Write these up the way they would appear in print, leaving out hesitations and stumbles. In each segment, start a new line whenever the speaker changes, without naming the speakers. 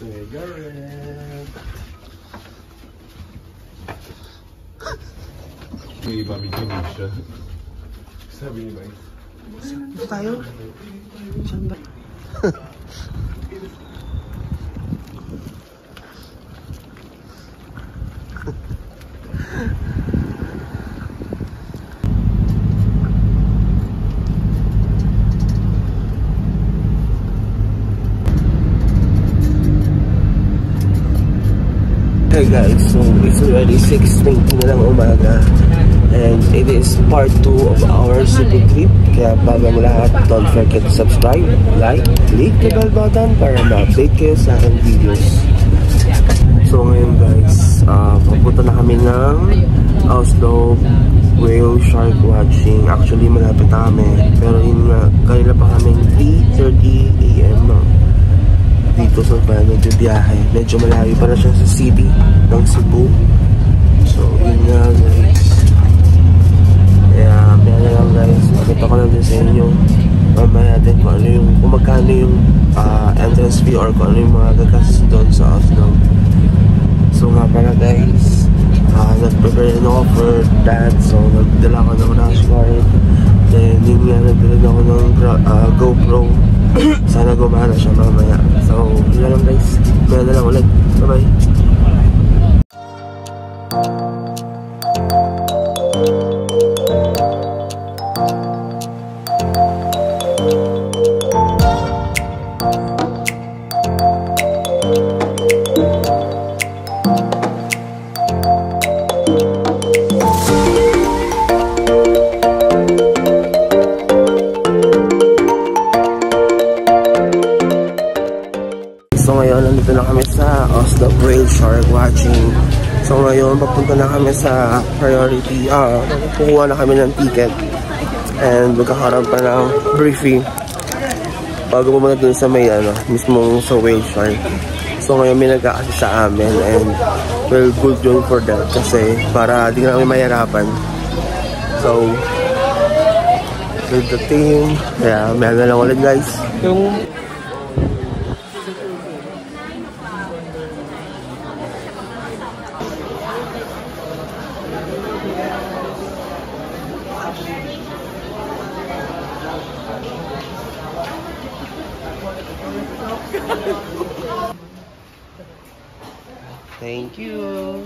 Cigarette. Hindi pa bikinig siya. Sabi ni Mike.
Gusto tayo? Saan ba? Hey guys, so it's already 6:20 na lang umaga and it is part 2 of our Cebu trip. Kaya bago mo lahat, don't forget to subscribe, like, click the bell button para ma-update kayo sa aking videos. So ngayon guys, papunta na kami ng Oslo whale shark watching. Actually malapit na kami, pero yun nga, kanila pa kami 3:30 AM dito sa nagbibiyahe. Medyo malayo para siya sa city ng Cebu. So yun nga guys, kaya na lang guys, makita ko lang din sa inyo mamaya din kung ano yung, kung magkano yung entrance fee or kung ano yung mga gagastos doon sa Oslo. So nga pala guys, nag-prepare din ako for that. So nagdala ko ng rash guard, then yun nga, nagdala ako ng GoPro. Sana gumana siya mamaya. So yun lang guys, maya na lang ulit. Bye bye. So ngayon, nandito na kami sa Oslo whale shark watching. So ngayon, papunta na kami sa priority. Kukuha na kami ng ticket. And magkakaroon pa ng briefing bago pumunta dun sa may mismong sa whale shark. So ngayon may nag-a-assist sa amin and well, good yun for that kasi para di na kami mahirapan. So with the team, kaya may na lang ulit guys. Yung thank you.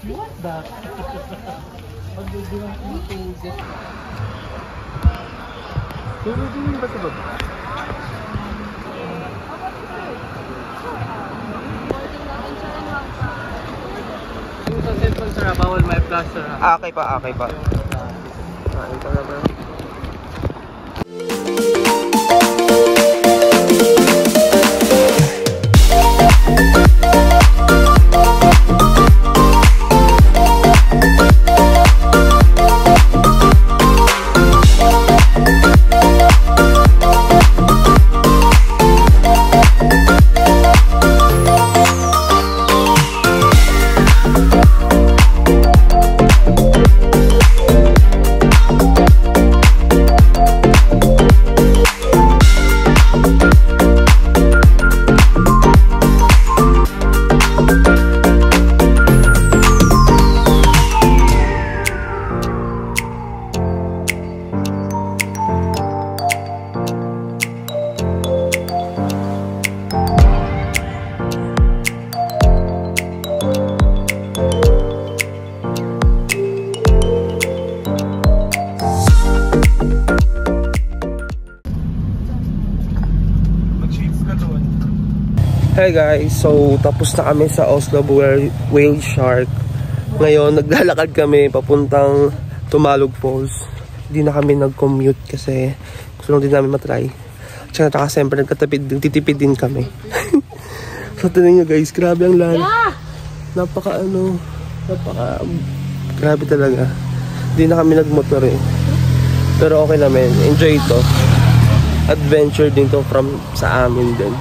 What the? Pag-ibigyan ko ng tubig. Tubig din ba ito ba? Yung sa cellphone sir, bawal may flash sir.
Okay pa, okay pa. Kain pa naman. Hey guys, so tapos na kami sa Oslo Whale Shark. Ngayon, naglalakad kami papuntang Tumalog Falls. Hindi na kami nag-commute kasi gusto lang din namin matry. Tsaka siyempre nagtitipid din kami. So tignan nyo guys, grabe ang lahat. Grabe talaga. Hindi na kami nagmotor eh. Pero okay naman, enjoy ito. Adventure din to from sa amin din.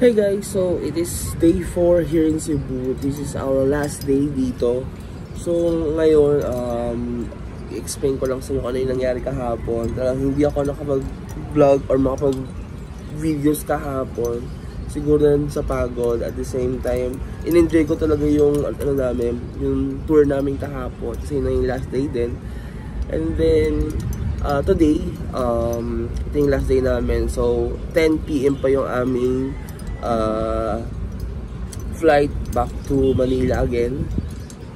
Hey guys, so it is day 4 here in Cebu. This is our last day dito. So ngayon, i-explain ko lang sa inyo kung ano yung nangyari kahapon. Talagang hindi ako nakapag-vlog or makapag-videos kahapon. Siguro din sa pagod. At the same time, in-enjoy ko talaga yung yung tour namin kahapon. Kasi yun na yung last day din. And then, today, ito yung last day namin. So, 10 PM pa yung aming flight back to Manila again.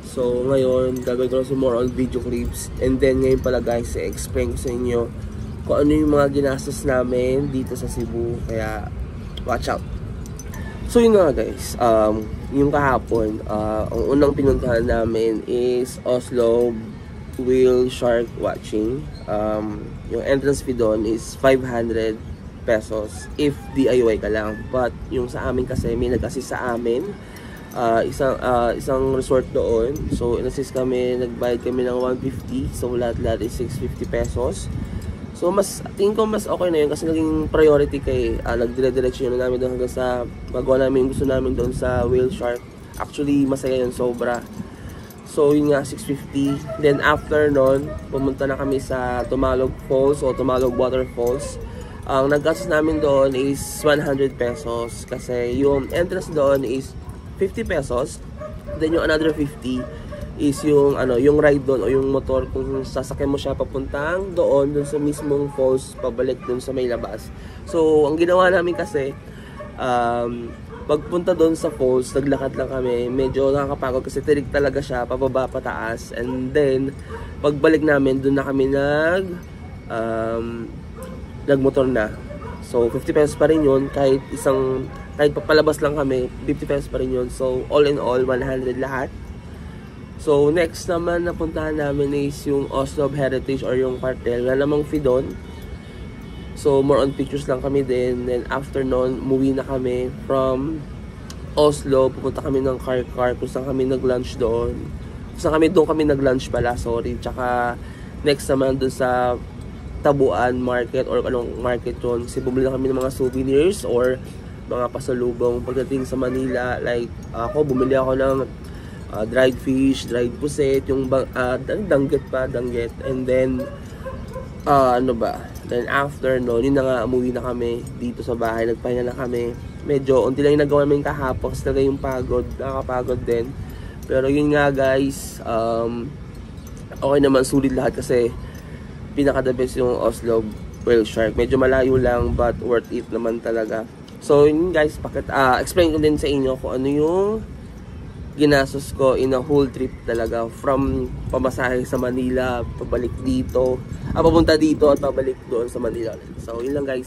So ngayon gagawin ko lang some more on video clips, and then ngayon pala guys i-explain ko sa inyo kung ano yung mga ginastos namin dito sa Cebu, kaya watch out. So yun nga guys, yung kahapon ang unang pinuntahan namin is Oslo Whale Shark Watching. Yung entrance fee doon is 500 pesos if DIY ka lang, but yung sa amin kasi may nag-assist sa amin, isang resort doon, so in-assist kami, nagbayad kami ng 150, so lahat is 650 pesos. So mas tingin ko mas okay na yun kasi naging priority kay nagdire-direction na namin doon hanggang sa magawa namin yung gusto namin doon sa Whale Shark. Actually masaya yun sobra. So yun nga, 650. Then after nun, pumunta na kami sa Tumalog Falls o Tumalog Waterfalls. Ang naggastos namin doon is 100 pesos kasi yung entrance doon is 50 pesos. Then yung another 50 is yung yung ride doon o yung motor kung sasakyan mo siya papuntang doon sa mismong falls pabalik doon sa may labas. So ang ginawa namin kasi pagpunta doon sa falls, naglakad lang kami. Medyo nakakapagod kasi tirik talaga siya, pababa pataas. And then, pagbalik namin, doon na kami nagmotor na. So, 50 pesos pa rin yun. Kahit papalabas lang kami, 50 pesos pa rin yun. So, all in all, 100 lahat. So, next naman napuntahan namin is yung Oslo Heritage or yung cartel. Wala namang fee doon. So, more on pictures lang kami din. Then, after nun, umuwi na kami from Oslo. Pupunta kami ng car kung saan kami nag-lunch doon. Doon kami nag-lunch pala, sorry. Tsaka, next naman doon sa Tabuan Market or anong market yun. Kasi bumili na kami ng mga souvenirs or mga pasalubong. Pagdating sa Manila, like, bumili ako ng dried fish, dried puset, yung danggit. And then, Then after yun na nga, umuwi na kami dito sa bahay, nagpahinga na kami. Medyo unti lang yung nagawa namin kahapon kasi talaga yung pagod, nakakapagod din. Pero yun nga guys, okay naman, sulit lahat kasi pinaka-the best yung Oslo Whale Shark. Medyo malayo lang but worth it naman talaga. So yun guys, explain ko din sa inyo kung ano yung ginastos ko in a whole trip talaga, from pamasahe sa Manila, pabalik dito, papunta dito at pabalik doon sa Manila. So yun lang guys.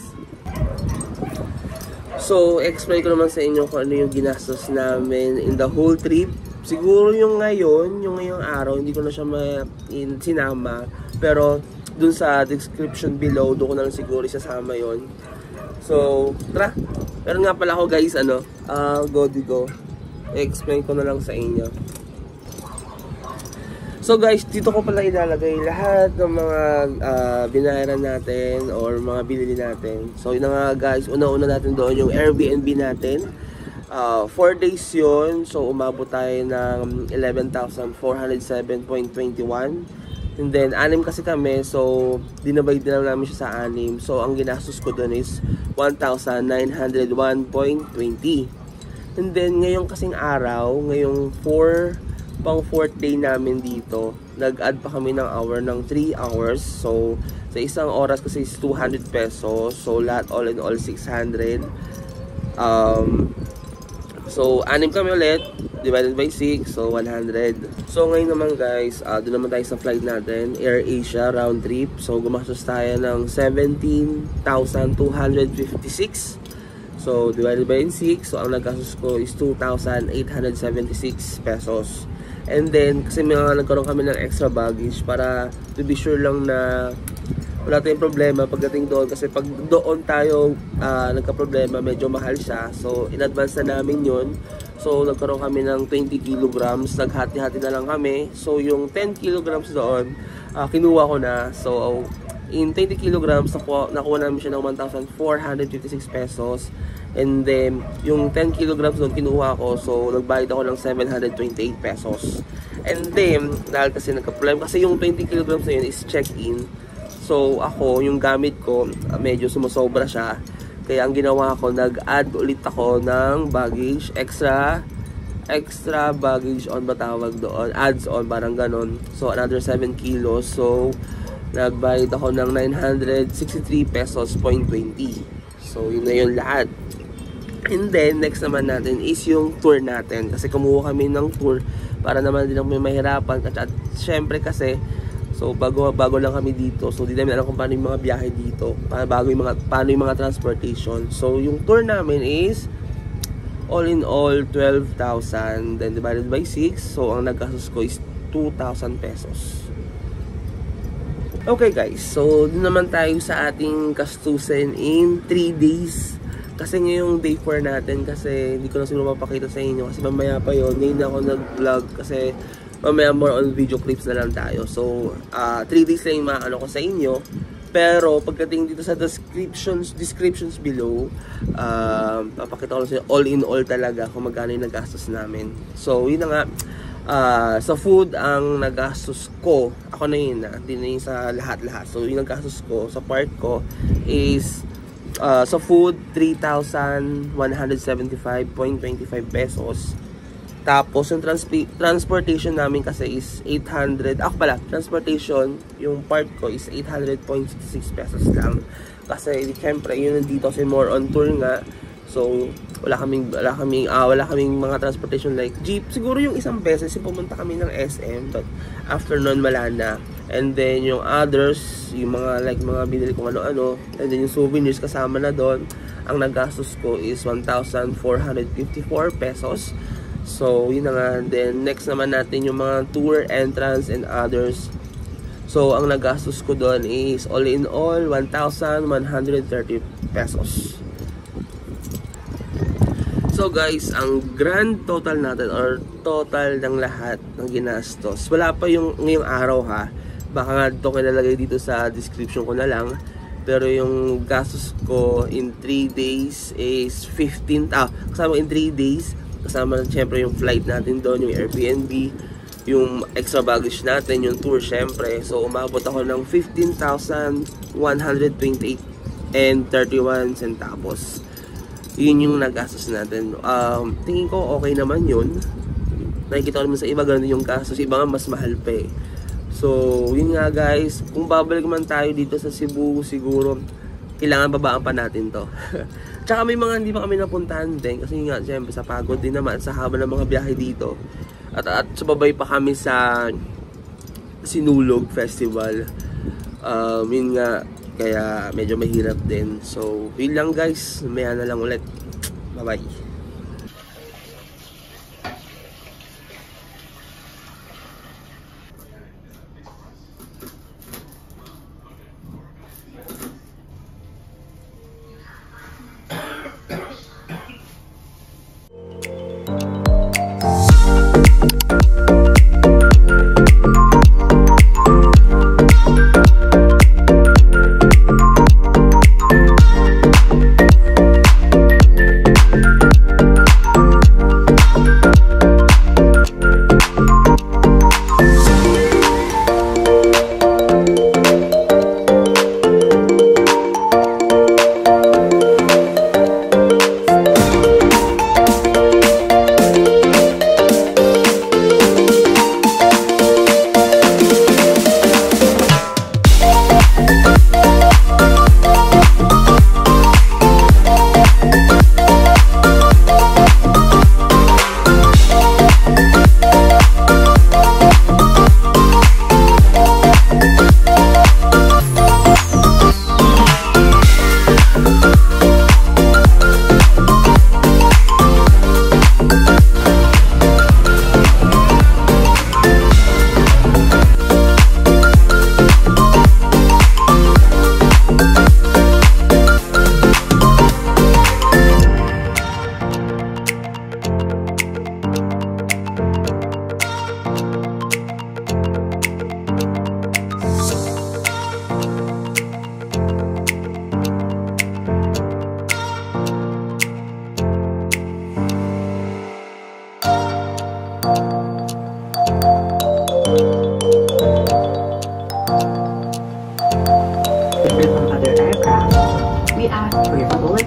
So explain ko naman sa inyo kung ano yung ginastos namin in the whole trip. Siguro yung ngayong araw hindi ko na siya sinama, pero dun sa description below doon ko na lang siguro isasama yon. So tara. Pero nga pala ako guys, go. I-explain ko na lang sa inyo. So guys, dito ko pala ilalagay lahat ng mga binayaran natin or mga binili natin. So yun na nga guys, una-una natin doon yung Airbnb natin. 4 days yun. So umabot tayo ng 11,407.21. And then 6 kasi kami, so dinabay din lang namin siya sa 6. So ang ginastos ko doon is 1,901.20. And then, ngayong kasing araw, ngayong 4th day namin dito, nag-add pa kami ng hour ng 3 hours. So, sa isang oras kasi is 200 pesos. So, lahat all in all 600. So, 6 kami ulit, divided by 6, so 100. So, ngayon naman guys, doon naman tayo sa flight natin, Air Asia, round trip. So, gumastos tayo ng 17,256. So, divided by 6, so ang nagkasos ko is 2,876 pesos. And then, kasi nagkaroon kami ng extra baggage para to be sure lang na wala tayong problema pagdating doon. Kasi pag doon tayo nagka-problema, medyo mahal siya. So, in advance na namin yun. So, nagkaroon kami ng 20 kilograms. Naghati-hati na lang kami. So, yung 10 kilograms doon, kinuha ko na. So, in 20 kilograms, nakuha namin siya ng 1,456 pesos. And then, yung 10 kilograms doon kinuha ko. So, nagbayad ako ng 728 pesos. And then, dahil kasi nagka-problem, kasi yung 20 kilograms na yun is check-in. So, ako, yung gamit ko, medyo sumusobra siya. Kaya ang ginawa ko, nag-add ulit ako ng baggage, extra baggage on ba tawag doon? Adds on, parang ganon. So, another 7 kilos. So, nagbayad ako ng 963 pesos .20. So, yun na yun lahat. And then, next naman natin is yung tour natin. Kasi kumuha kami ng tour para naman din kami mahirapan. At syempre kasi, so bago lang kami dito. So, di namin alam kung paano yung mga biyahe dito. Paano yung mga transportation. So, yung tour namin is all in all 12,000. Then divided by 6. So, ang nagkasos ko is 2,000 pesos. Okay guys, so dun naman tayo sa ating gastusin in 3 days. Kasi ngayong day 4 natin, kasi hindi ko na siguro mapakita sa inyo kasi mamaya pa yun. Ngayon ako nag-vlog kasi mamaya more on video clips na lang tayo. So 3 days lang yung maano ko sa inyo. Pero pagdating dito sa descriptions below, papakita ko lang sa inyo all in all talaga kung magkano yung nagastos namin. So yun na nga, Sa food, ang nagastos ko, ako na yun, hindi na yun sa lahat-lahat. So, yung nagastos ko sa part ko is sa food, 3,175.25 pesos. Tapos, yung transportation namin kasi is 800. Ako pala, transportation, yung part ko is 800.66 pesos lang. Kasi, siyempre, yun nandito kasi more on tour nga. So, wala kaming mga transportation like jeep. Siguro yung isang beses pumunta kami ng SM, but after nun wala na. And then yung others, yung mga binili kong ano-ano, and then yung souvenirs kasama na doon, ang nagastos ko is 1,454 pesos. So, yun na nga. Then next naman natin yung mga tour, entrance, and others. So, ang nagastos ko doon is all in all 1,130 pesos. So guys, ang grand total natin or total ng lahat ng ginastos, wala pa yung ngayong araw ha, baka nga ito kinalagay dito sa description ko na lang, pero yung gastos ko in 3 days is 15, kasama in 3 days, kasama syempre yung flight natin doon, yung Airbnb, yung extra baggage natin, yung tour syempre. So umabot ako ng 15,128 and 31 centavos. Yun yung nagastos natin. Tingin ko okay naman yun. Nakikita ko naman sa iba ganun yung gastos, iba nga mas mahal pa eh. So yun nga guys, kung babalik man tayo dito sa Cebu, siguro kailangan babaan pa natin to. Tsaka may mga hindi pa kami napuntahan din, kasi nga syempre sa pagod din naman sa haba ng mga biyahe dito. At sumabay pa kami sa Sinulog Festival. Yun nga, kaya medyo mahirap din. So, yun lang guys. Maya na lang ulit. Bye-bye.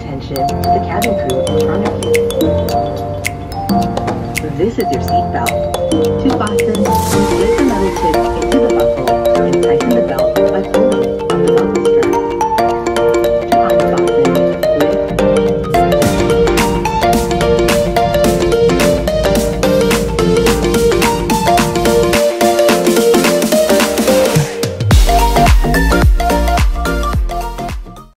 attention to the cabin crew in front of you. This is your seatbelt. To fasten, slip another tip into the buckle and tighten the belt